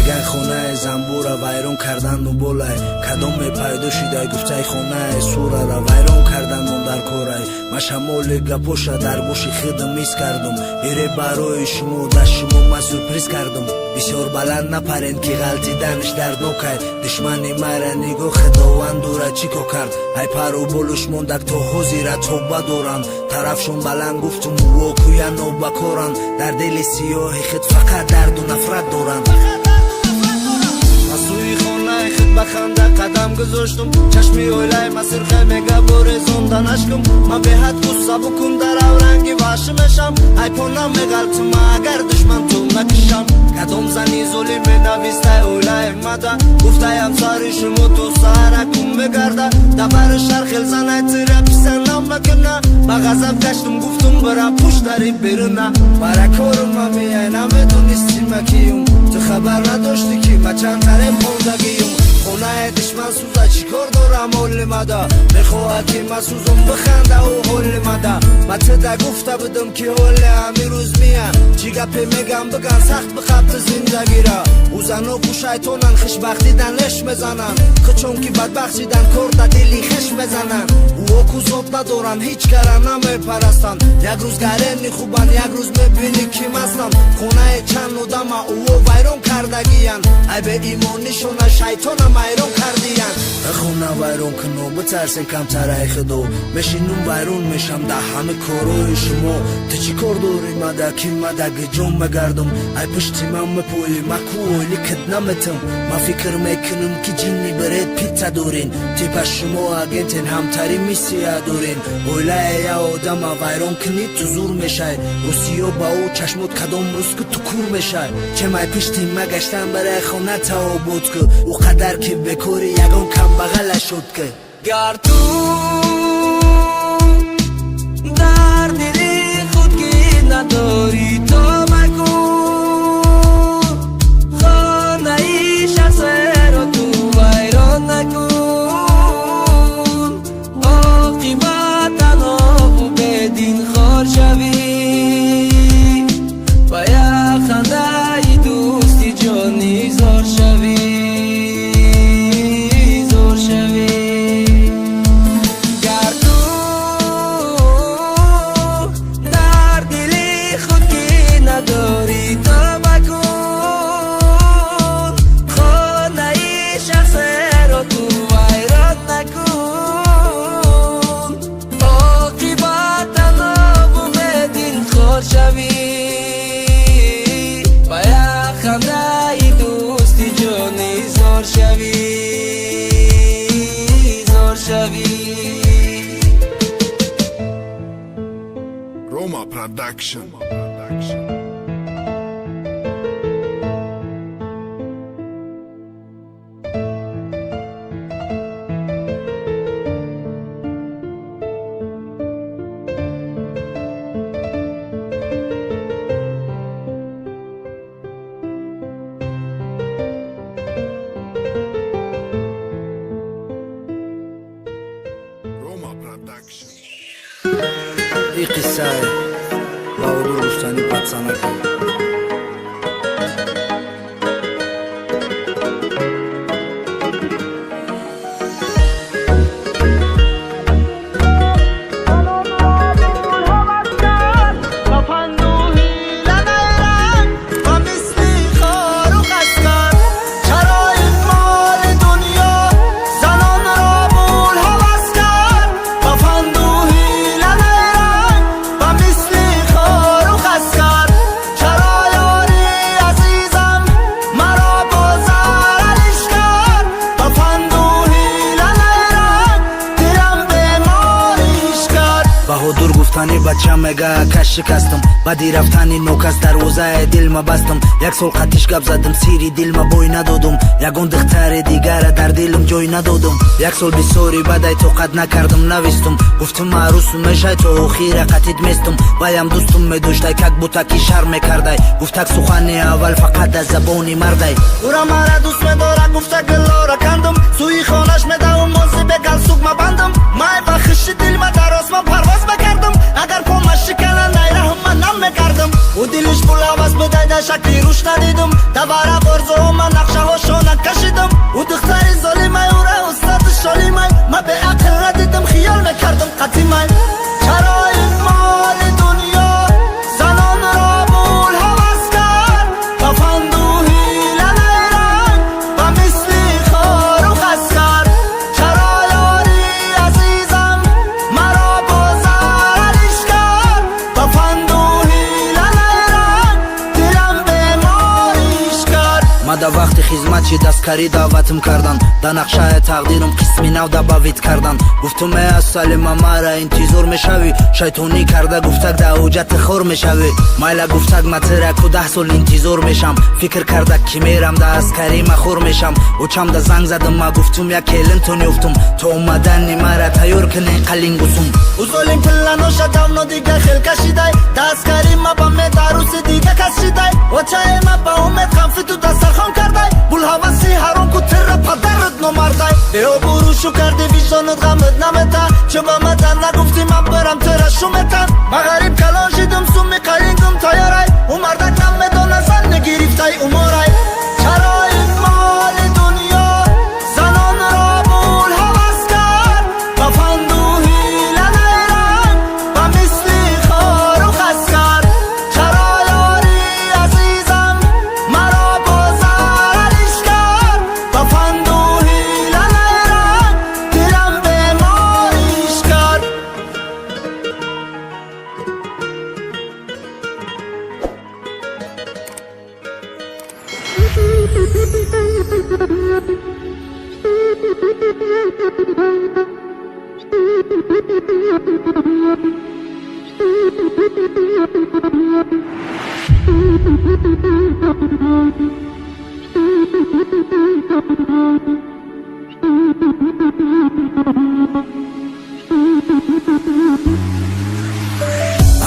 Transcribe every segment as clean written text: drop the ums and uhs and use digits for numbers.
میگن خونه زنبوره ویران کردن و بولای کدام پیدا شده گفته خونه سوره را ویران کردن من در کوره ما شمال گپوشا در گوش خودم میز کردم ایره برای شما دست شما ما سورپریز کردم بسیار بلند نپرین که غلطیدنش دردناک دشمنی مرا نگاه خداوند را چیکار کرد ای پرو بولش موندک تا حوزی را توبه دارن طرفشون بلند گفتم واکویا نوبکارن در دل سیاه خود فقط درد و نفرت دارن بخنده قدم گذاشتم چشمی اویلای مسیر خیمه بوری زندان عشقم من به حد قصه بکن در اورنگی واشمشم ای پونم غلطم اگر دشمن تو نکشم کدام زنی ظلم نویسته اویلای مده گفته همساری شما تو سهرکم بگرده دبر شرخل زنه تیره پیسنم نکنه با غضب گشتم گفتم برا پشت داری برنه برا کارم من میینم دونستی مکیم تو خبر نداشتی که ما چند قرم خوندگیم خونه دشمن سوزه چی کار دارم حال مده میخواه که ما سوزم بخنده و حال مده ما تده گفته بدم که حال همی روز میه چی گپی میگم بگن سخت بخبت زندگی را او زنو کو شیطانن خشبختی دن لش میزنن خچون که بدبخت شیدن کرده دلی خش میزنن او کو زود ندارن هیچ کره نمیپرستن یک روز گرنی خوبن یک روز میبینی که مستن خونه چند نودم او ویران کردگیان ای به ایمانیشون شیطانم ویران کردین خونه ویران کنو بترسین کمتر ای خدو بشینم ویران میشم در همه کارای شما تو چی کار داری مده که مده گجام بگردم ای پشتی من مپوی مکویلی کد نمتم ما فکر میکنم که جینی برید پیتا دارین تیپ شما اگنتین همتری میسیه دارین اوله یا آدم ویران کنید تو زور میشه روسیو با او چشمت کدام روز که تو کور میشه چه مای پشتی مگشتن برای خونه تا بود که او قدر که بکوری یگان کم بغل شد که گر تو در دلی خودگی نداری تو مگو خانه ای شخص را تو ویران نکن عاقبت تنها و بدین خار شوی و یک خنده دوستی جانی زار شوی Roma Production. این قصه بهادر رستمی پدسنه کن بهادر گفتنی بچه مگه کش شکستم بدی رفتنی نوکس دروازه دل ما بستم یک سال قطیش گپ زدم سیری دل ما بوی ندادم یگان دختر دیگر در دلم جای ندادم یک سال بسیاری بدی طاقت نکردم نویستم گفتم عروس میشه تو اخیر قطید میستم بایم دوستم میداشته کک بوتکی شرم میکرده گفتک سخنی اول فقط از زبانی مرده اورا مرا دوست میداره گفته گلارا کندم سوی خانش میدم موزی به گل سوگ ما بندم مای بخش دل ما در آسمان پرواز بکردم اگر پامش شکنن نیره من نمیکردم و دلش بول عوض بدایده شکلی روش ندیدم دواره برزو من نقشه هاشو نکشیدم و دختری ظالمه او را استاد شالیمه من به عقل ردیدم خیال میکردم قطیمه چرا این مال دنیا زنان را بول حوض کرد با فندوهی لنیرن و مثلی خارو خست کرد چرا یاری عزیزم مرا بازرش کرد با فندوهی لنیرن دلم بیماریش کرد مада вақти хизмат чи дасткарӣ даъватим кардан дар нақшаи тақдирам қисми нав да бавид кардан гуфтум эй аз салима мара интизор мешавӣ шайтонӣ карда гуфтак да ҳуҷати хор мешавӣ майла гуфтак матираку 10 сол интизор мешам фикр кардак ки мерам да аскарӣ махор мешам очамда занг задам ма гуфтум як келинтон ёфтум то омадани мара тайёр кунен қалингусум узолим пилланоша давно дига хел кашидай дасткарӣ ма ба медаруси дига кашидай очаи ма ба умед хамфиту дастархон кардай бул ҳаваси ҳаром ку тирра падарат номардай беобурушу карди виҷдонат ғамат намета чӯ ба мадан нагуфти ман барам тира шуметан ма ғариб калон шидум суми қалингум тайёрай у мардак намедона зан негирифтай уморай чаро ин моли дунё занонро бул ҳавас кард ба фандуҳи ланайранг ба мисли хору хас кард чаро ёри азизам маро бозариш кард ба фандуҳи ланайранг дилам бемориш кард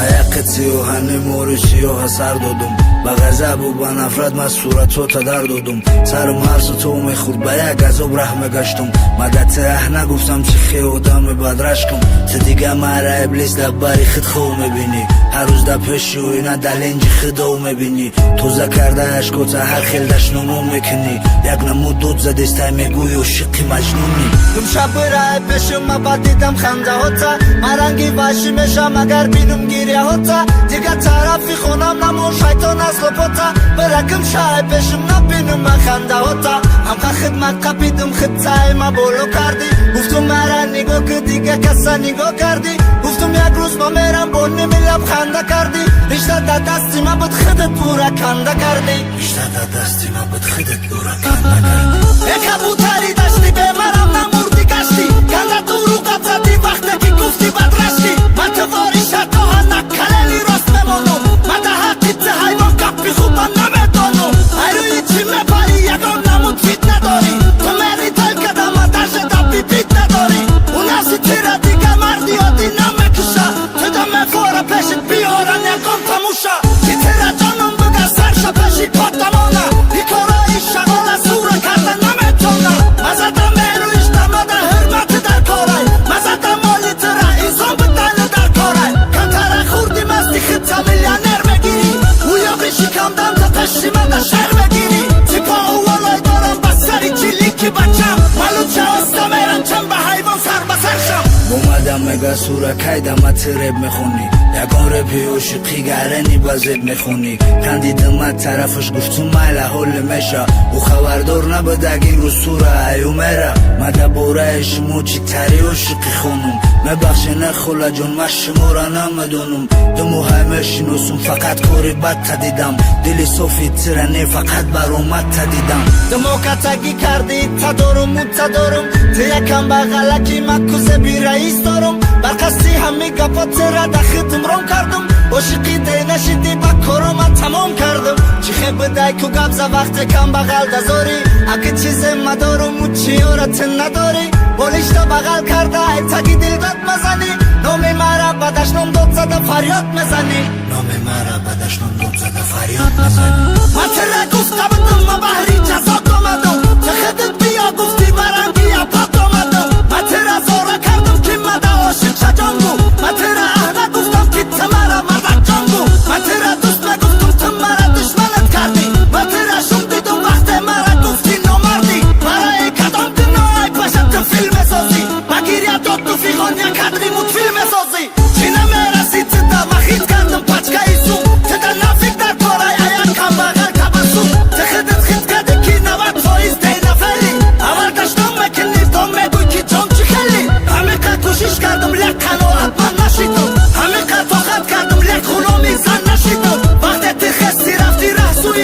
аяқи сиёҳани мори сиёҳа сар додум ба ғазабу ба нафрат ман суратҳота дар додум сарум ҳарсу то мехӯрд ба як азоб раҳ мегаштум мадати аҳ нагуфтам чи хе одами бадрашкам ти дига мара иблис дар бари хид хов мебинӣ ҳар рӯз дар пеши оина дар ленҷи хидов мебинӣ тоза карда ашкота ҳар хел дашномо мекунӣ як намуд дод задестай мегӯи ошиқи маҷнунӣ думшаб бирай пешума ба дидам хандаҳота ман ранги ваҳшӣ мешам агар бинум гиряҳота дига тарафи хонам намо шайтон аз лопота бираким шай пешум набинум ман хандаҳота ҳамқа хидмат қапидум хидсаи ма боло кардӣ гуфтум мара нигоҳ ки дига каса нигоҳ кардӣ гуфтум як рӯз ма мерам бо ними лаб ханда кардӣ ришта дар дасти ма буд хидат пура канда кардӣ ришта дар дасти ман буд хидат пура канда кардӣ е кабутари дашти бемарам намурдӣ гашти канда туру қаб задӣ вақте ки гуфтӣ бадрашти ман тувори шартоҳа накалели рост мемонум ман дар ҳаққи ти ҳайвон гапи хубам намедонум ай рӯи чӣ мепарӣ ягон намуд фит надорӣ ту мери дил кадама даже даби бит надорӣ у нафси тира дига марди одӣ намекуша ту да мефора пешит биёран ягон тамуша ки тира ҷонум буга сарша пеши потамона и корои шағола сура карда наметона мазада мерӯиш дамада ҳурмати дар корай мазада моли тира инсон бидайли дар корай кантара хурди масти хидса миллионер мегирӣ уё бишикамдам та пеши мада шаҳр мегирӣ типа уволой дорам ба сари ҷилики бачам малуча оста мерам чам ба ҳайвон сар ба саршам омадам мега сура кайдама ти реп мехонӣ ягон репи ошиқӣ гарани ба зеб мехонӣ кандидама тарафаш гуфтум майла ҳоле меша ӯ хабардор набудаг ин рӯз сура аю мера мада бораи шумо чӣ тари ошиқӣ хонум мебахшена холаҷон ман шумора намедонум думу ҳай мешиносум фақат кори бадта дидам дили софи тира не фақат баромадта дидам думокатагӣ кардӣ та дорум мутта дорум ти якам ба ғалаки ман кузеби раис дорум бар қасди ҳами гапо тира да хидм ром кардум ошиқи денашидӣ ба корома тамом кардум чӣ хе бидай ку гап за вақте кам бағал дазорӣ аки чизе мадоруму чиёра ти надорӣ болишта бағал карда айтаги дил дод мазанӣ номи мара ба дашном дод зада фарёд мезанӣ номи мара ба дашном дод зада фарёд мезанӣ ман тира гуфта будум ма баҳри ҷазот омадум ти хидит биё гуфти ба ранги апот омадум ман тира зора кардум ки мада ошиқ шаҷонгу ман тира аҳда гуфтам ки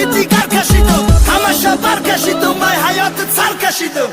دیگر کشیدم همه شب بر کشیدم من حیاتت سر کشیدم